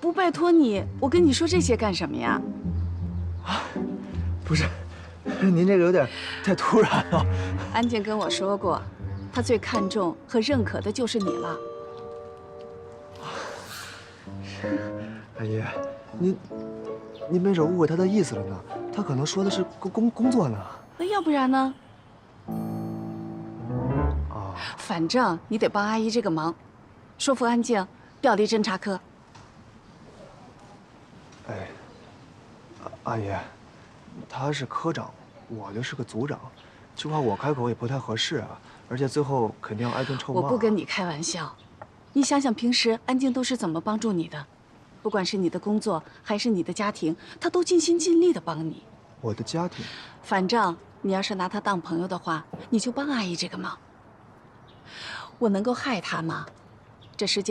不拜托你，我跟你说这些干什么呀？不是，您这个有点太突然了。安静跟我说过，他最看重和认可的就是你了。阿姨，您没准误会他的意思了呢。他可能说的是工作呢。那要不然呢？啊，反正你得帮阿姨这个忙，说服安静调离侦查科。哎，阿姨，他是科长，我就是个组长，就怕我开口也不太合适啊，而且最后肯定要挨顿臭骂。我不跟你开玩笑，你想想平时安静都是怎么帮助你的，不管是你的工作还是你的家庭，她都尽心尽力的帮你。我的家庭，反正你要是拿她当朋友的话，你就帮阿姨这个忙。我能够害她吗？这时间